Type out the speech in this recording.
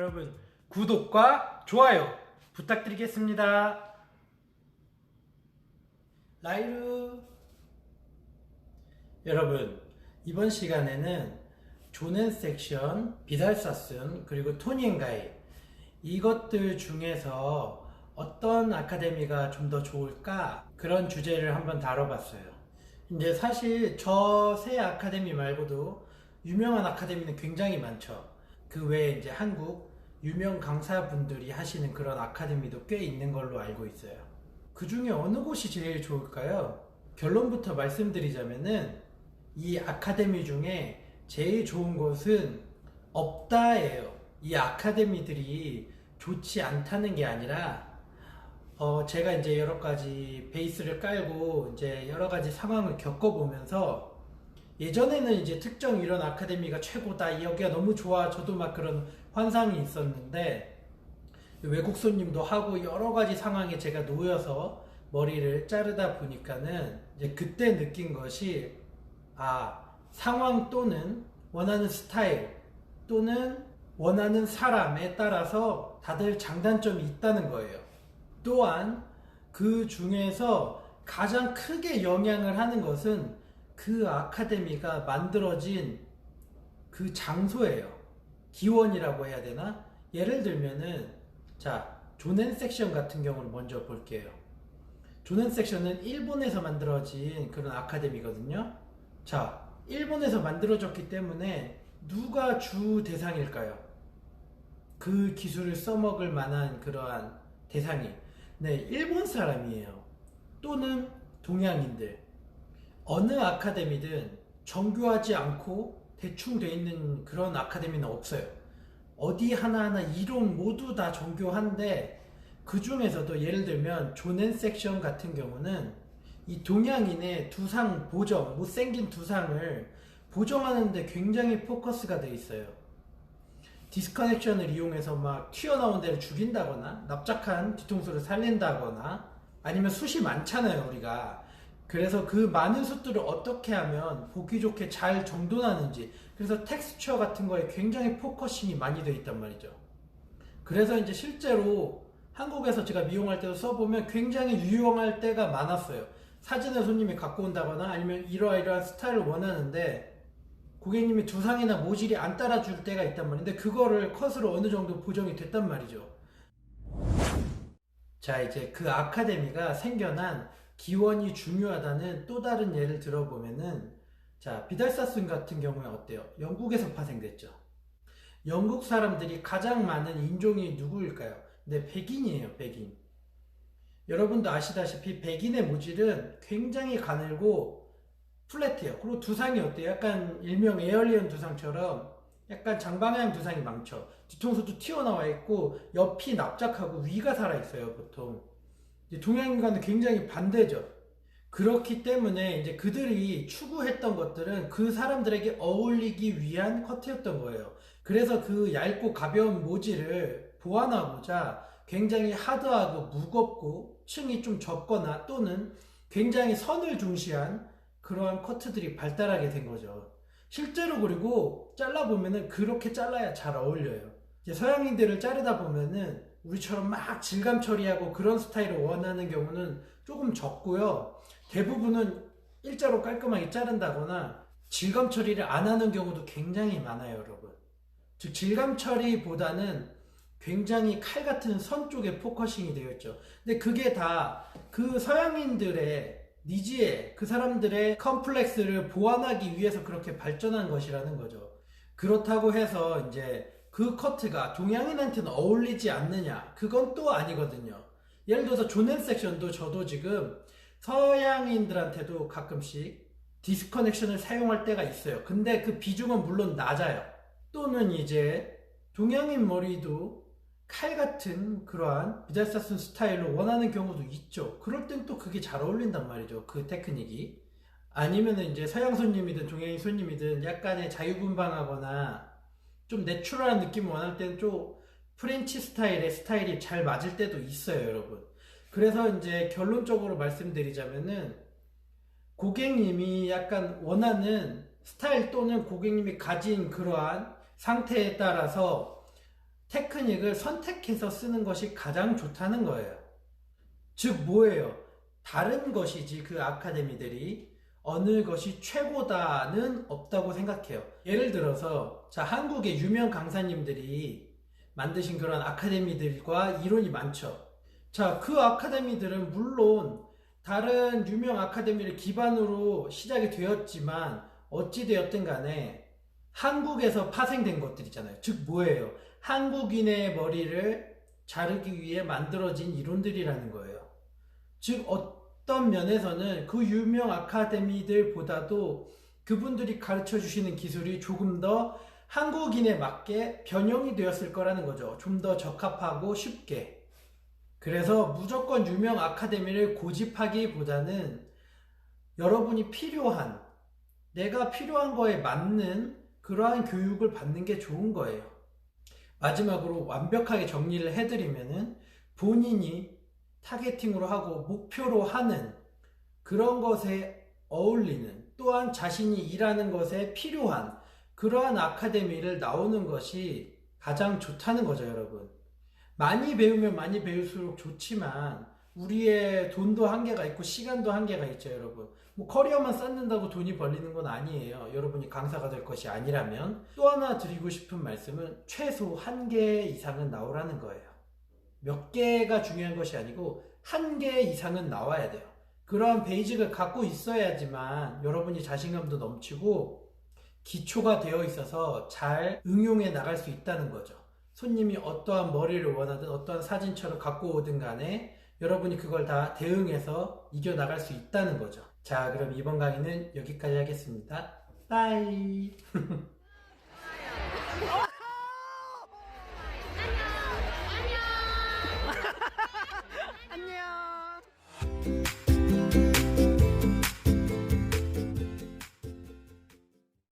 여러분 구독과 좋아요 부탁드리겠습니다. 라이루. 여러분 이번 시간에는 조넨 섹션, 비달사슨 그리고 토니앤가이 이것들 중에서 어떤 아카데미가 좀 더 좋을까 그런 주제를 한번 다뤄봤어요. 이제 사실 저 세 아카데미 말고도 유명한 아카데미는 굉장히 많죠. 그 외에 이제 한국 유명 강사분들이 하시는 그런 아카데미도 꽤 있는 걸로 알고 있어요. 그 중에 어느 곳이 제일 좋을까요? 결론부터 말씀드리자면은 이 아카데미 중에 제일 좋은 곳은 없다예요. 이 아카데미들이 좋지 않다는 게 아니라 제가 이제 여러 가지 베이스를 깔고 이제 여러 가지 상황을 겪어보면서 예전에는 이제 특정 이런 아카데미가 최고다, 여기가 너무 좋아, 저도 막 그런 환상이 있었는데 외국 손님도 하고 여러 가지 상황에 제가 놓여서 머리를 자르다 보니까는 이제 그때 느낀 것이 상황 또는 원하는 스타일 또는 원하는 사람에 따라서 다들 장단점이 있다는 거예요. 또한 그 중에서 가장 크게 영향을 하는 것은 그 아카데미가 만들어진 그 장소예요. 기원이라고 해야 되나? 예를 들면은 조넨 섹션 같은 경우를 먼저 볼게요. 조넨 섹션은 일본에서 만들어진 그런 아카데미거든요. 일본에서 만들어졌기 때문에 누가 주 대상일까요? 그 기술을 써먹을 만한 그러한 대상이 일본 사람이에요. 또는 동양인들. 어느 아카데미든 정교하지 않고 대충 돼 있는 그런 아카데미는 없어요. 어디 하나하나 이론 모두 다 정교한데 그 중에서도 예를 들면 조넨 섹션 같은 경우는 이 동양인의 두상 보정, 못생긴 두상을 보정하는데 굉장히 포커스가 돼 있어요. 디스커넥션을 이용해서 막 튀어나온 데를 죽인다거나 납작한 뒤통수를 살린다거나 아니면 숱이 많잖아요 우리가. 그래서 그 많은 숱들을 어떻게 하면 보기 좋게 잘 정돈하는지, 그래서 텍스처 같은 거에 굉장히 포커싱이 많이 되어 있단 말이죠. 그래서 이제 실제로 한국에서 제가 미용할 때도 써보면 굉장히 유용할 때가 많았어요. 사진을 손님이 갖고 온다거나 아니면 이러이러한 스타일을 원하는데 고객님이 두상이나 모질이 안 따라줄 때가 있단 말인데 그거를 컷으로 어느 정도 보정이 됐단 말이죠. 이제 그 아카데미가 생겨난 기원이 중요하다는 또 다른 예를 들어보면은 비달사슨 같은 경우에 어때요? 영국에서 파생됐죠. 영국 사람들이 가장 많은 인종이 누구일까요? 백인이에요. 백인. 여러분도 아시다시피 백인의 모질은 굉장히 가늘고 플랫해요. 그리고 두상이 어때요? 약간 일명 에얼리언 두상처럼 약간 장방향 두상이 많죠. 뒤통수도 튀어나와 있고 옆이 납작하고 위가 살아있어요 보통. 동양인과는 굉장히 반대죠. 그렇기 때문에 이제 그들이 추구했던 것들은 그 사람들에게 어울리기 위한 커트였던 거예요. 그래서 그 얇고 가벼운 모질을 보완하고자 굉장히 하드하고 무겁고 층이 좀 적거나 또는 굉장히 선을 중시한 그러한 커트들이 발달하게 된 거죠. 실제로 그리고 잘라보면은 그렇게 잘라야 잘 어울려요. 이제 서양인들을 자르다 보면은 우리처럼 막 질감 처리하고 그런 스타일을 원하는 경우는 조금 적고요. 대부분은 일자로 깔끔하게 자른다거나 질감 처리를 안 하는 경우도 굉장히 많아요, 여러분. 즉 질감 처리보다는 굉장히 칼 같은 선 쪽에 포커싱이 되어 있죠. 근데 그게 다 그 서양인들의 니즈에 그 사람들의 컴플렉스를 보완하기 위해서 그렇게 발전한 것이라는 거죠. 그렇다고 해서 이제 그 커트가 동양인한테는 어울리지 않느냐, 그건 또 아니거든요. 예를 들어서 조넨 섹션도 저도 지금 서양인들한테도 가끔씩 디스커넥션을 사용할 때가 있어요. 근데 그 비중은 물론 낮아요. 또는 이제 동양인 머리도 칼 같은 그러한 비달사슨 스타일로 원하는 경우도 있죠. 그럴 땐 또 그게 잘 어울린단 말이죠. 그 테크닉이. 아니면은 이제 서양 손님이든 동양인 손님이든 약간의 자유분방하거나 좀 내추럴한 느낌을 원할 때는 좀 프렌치 스타일이 잘 맞을 때도 있어요, 여러분. 그래서 이제 결론적으로 말씀드리자면은 고객님이 약간 원하는 스타일 또는 고객님이 가진 그러한 상태에 따라서 테크닉을 선택해서 쓰는 것이 가장 좋다는 거예요. 즉 뭐예요? 다른 것이지 그 아카데미들이 어느 것이 최고다는 없다고 생각해요. 예를 들어서 자, 한국의 유명 강사님들이 만드신 그런 아카데미들과 이론이 많죠. 자, 그 아카데미들은 물론 다른 유명 아카데미를 기반으로 시작이 되었지만 어찌되었든 간에 한국에서 파생된 것들이잖아요. 즉 뭐예요? 한국인의 머리를 자르기 위해 만들어진 이론들이라는 거예요. 즉 어떤 면에서는 그 유명 아카데미들보다도 그분들이 가르쳐 주시는 기술이 조금 더 한국인에 맞게 변형이 되었을 거라는 거죠. 좀 더 적합하고 쉽게. 그래서 무조건 유명 아카데미를 고집하기보다는 여러분이 필요한, 내가 필요한 거에 맞는 그러한 교육을 받는 게 좋은 거예요. 마지막으로 완벽하게 정리를 해드리면은 본인이 타겟팅으로 하고 목표로 하는 그런 것에 어울리는, 또한 자신이 일하는 것에 필요한 그러한 아카데미를 나오는 것이 가장 좋다는 거죠, 여러분. 많이 배우면 많이 배울수록 좋지만 우리의 돈도 한계가 있고 시간도 한계가 있죠, 여러분. 뭐 커리어만 쌓는다고 돈이 벌리는 건 아니에요. 여러분이 강사가 될 것이 아니라면. 또 하나 드리고 싶은 말씀은 최소 1개 이상은 나오라는 거예요. 몇 개가 중요한 것이 아니고 1개 이상은 나와야 돼요. 그러한 베이직을 갖고 있어야지만 여러분이 자신감도 넘치고 기초가 되어 있어서 잘 응용해 나갈 수 있다는 거죠. 손님이 어떠한 머리를 원하든 어떠한 사진처럼 갖고 오든 간에 여러분이 그걸 다 대응해서 이겨나갈 수 있다는 거죠. 자, 그럼 이번 강의는 여기까지 하겠습니다. 빠이.